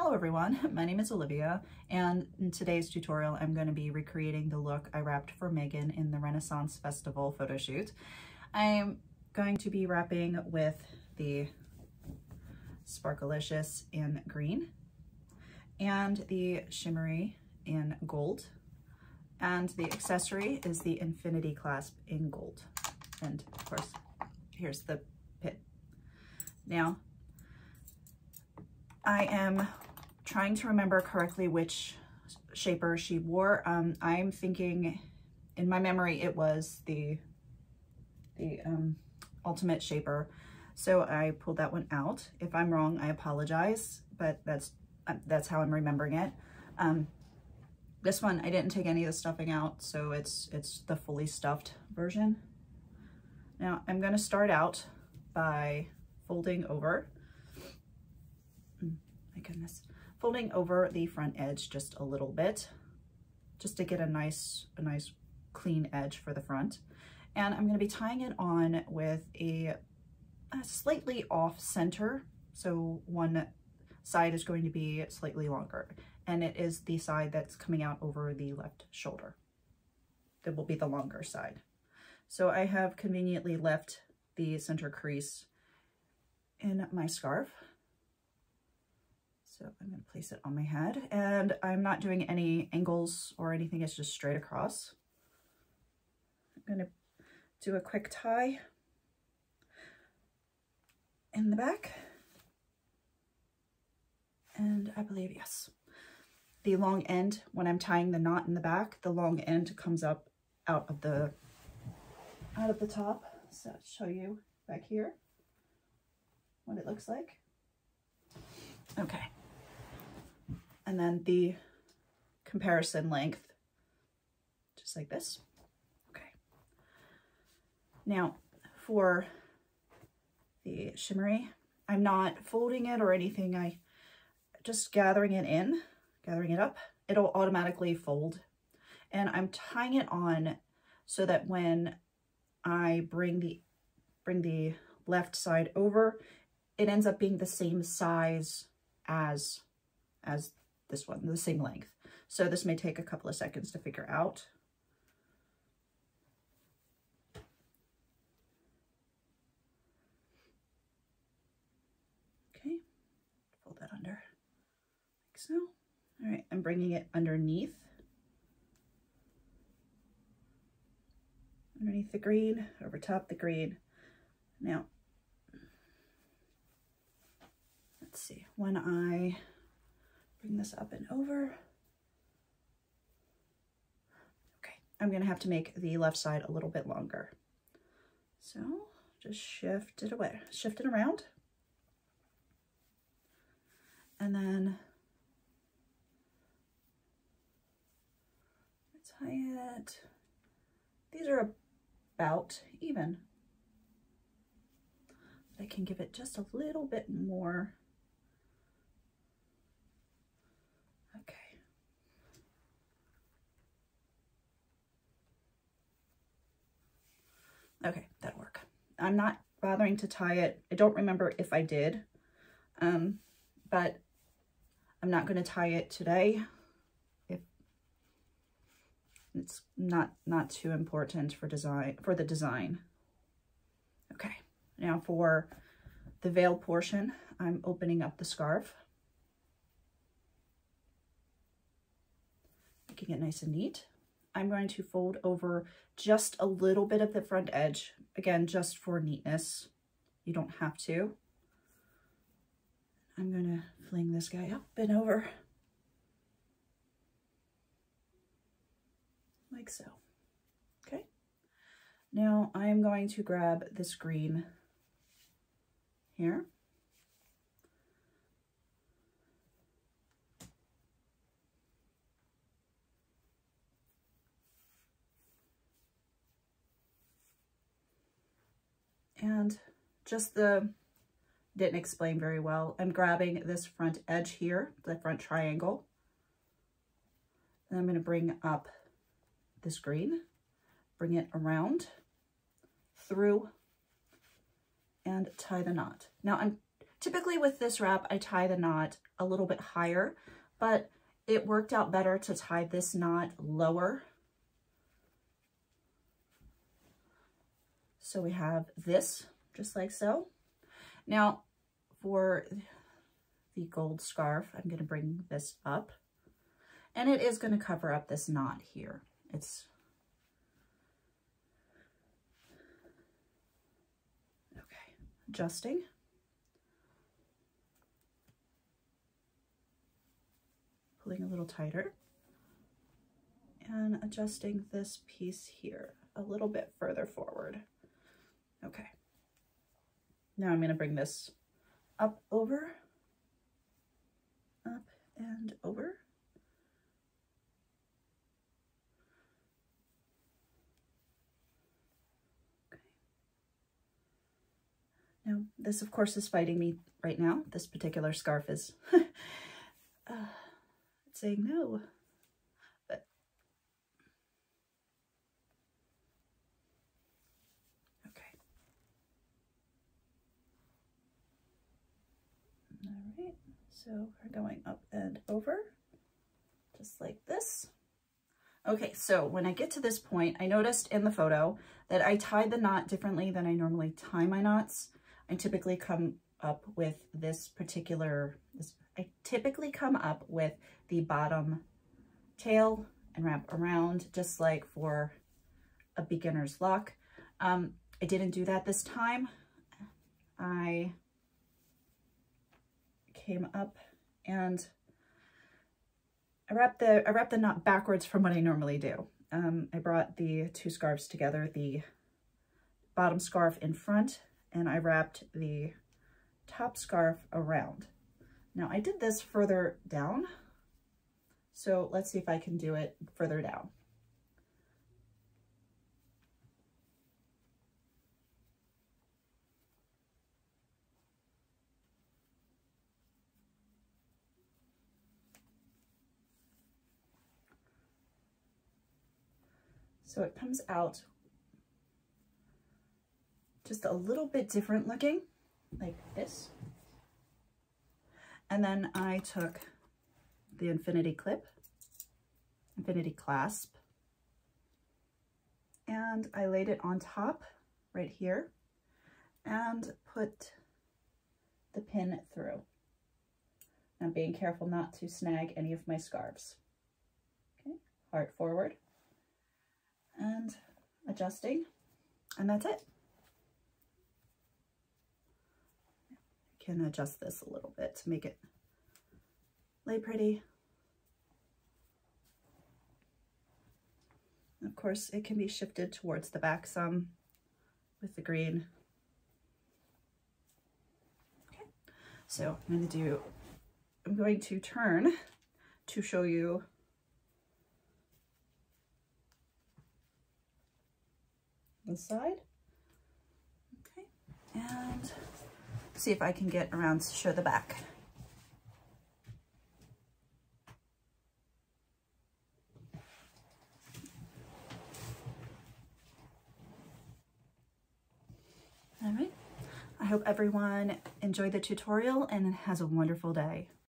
Hello everyone, my name is Olivia, and in today's tutorial I'm going to be recreating the look I wrapped for Megan in the Renaissance Festival photo shoot. I'm going to be wrapping with the Sparkle-licious in green and the Shimmery in gold, and the accessory is the Infinity Clasp in gold. And of course, here's the pit. Now, I am trying to remember correctly which shaper she wore. I'm thinking, in my memory, it was the Ultimate Shaper. So I pulled that one out. If I'm wrong, I apologize, but that's how I'm remembering it. This one, I didn't take any of the stuffing out, so it's the fully stuffed version. Now I'm gonna start out by folding over. My goodness. Folding over the front edge just a little bit, just to get a nice clean edge for the front. And I'm going to be tying it on with a slightly off center. So one side is going to be slightly longer, and it is the side that's coming out over the left shoulder. That will be the longer side. So I have conveniently left the center crease in my scarf. So I'm going to place it on my head, and I'm not doing any angles or anything, it's just straight across. I'm going to do a quick tie in the back, and I believe, yes, the long end, when I'm tying the knot in the back, the long end comes up out of the top. So I'll show you back here what it looks like. Okay. And then the comparison length, just like this. Okay. Now for the Shimmery, I'm not folding it or anything. I just gathering it up. It'll automatically fold. And I'm tying it on so that when I bring the left side over, it ends up being the same size as this one, the same length. So this may take a couple of seconds to figure out. Okay, fold that under, like so. All right, I'm bringing it underneath the green, over top the green. Now, let's see, when I bring this up and over, okay, I'm gonna have to make the left side a little bit longer. So just shift it away, shift it around, and then tie it. These are about even. I can give it just a little bit more. Okay. Okay, that'll work. I'm not bothering to tie it. I don't remember if I did, but I'm not going to tie it today. If it's not too important for the design. Okay. Now for the veil portion, I'm opening up the scarf, making it nice and neat. I'm going to fold over just a little bit of the front edge, again, just for neatness. You don't have to. I'm going to fling this guy up and over, like so. Okay. Now I'm going to grab this green here. And just didn't explain very well. I'm grabbing this front edge here, the front triangle. And I'm going to bring up this green, bring it around, through, and tie the knot. Now I'm Typically with this wrap, I tie the knot a little bit higher, but it worked out better to tie this knot lower. So we have this, just like so. Now, for the gold scarf, I'm going to bring this up, and it is going to cover up this knot here. It's okay, adjusting. Pulling a little tighter and adjusting this piece here a little bit further forward. Okay. Now I'm going to bring this up, over, up and over. Okay. Now this of course is fighting me right now. This particular scarf is saying no, but okay. All right, so we're going up and over, just like this. Okay, so when I get to this point, I noticed in the photo that I tied the knot differently than I normally tie my knots. I typically come up with I typically come up with the bottom tail and wrap around, just like for a beginner's lock. I didn't do that this time. I came up and I wrapped the knot backwards from what I normally do. I brought the two scarves together, the bottom scarf in front, and I wrapped the top scarf around. Now I did this further down, so let's see if I can do it further down. So it comes out just a little bit different looking, like this. And then I took the infinity clasp, and I laid it on top right here and put the pin through. I'm being careful not to snag any of my scarves. Okay, heart forward and adjusting, and that's it. Can adjust this a little bit to make it lay pretty. Of course, it can be shifted towards the back some with the green. Okay, so I'm going to turn to show you the side. Okay, and see if I can get around to show the back. All right, I hope everyone enjoyed the tutorial and has a wonderful day.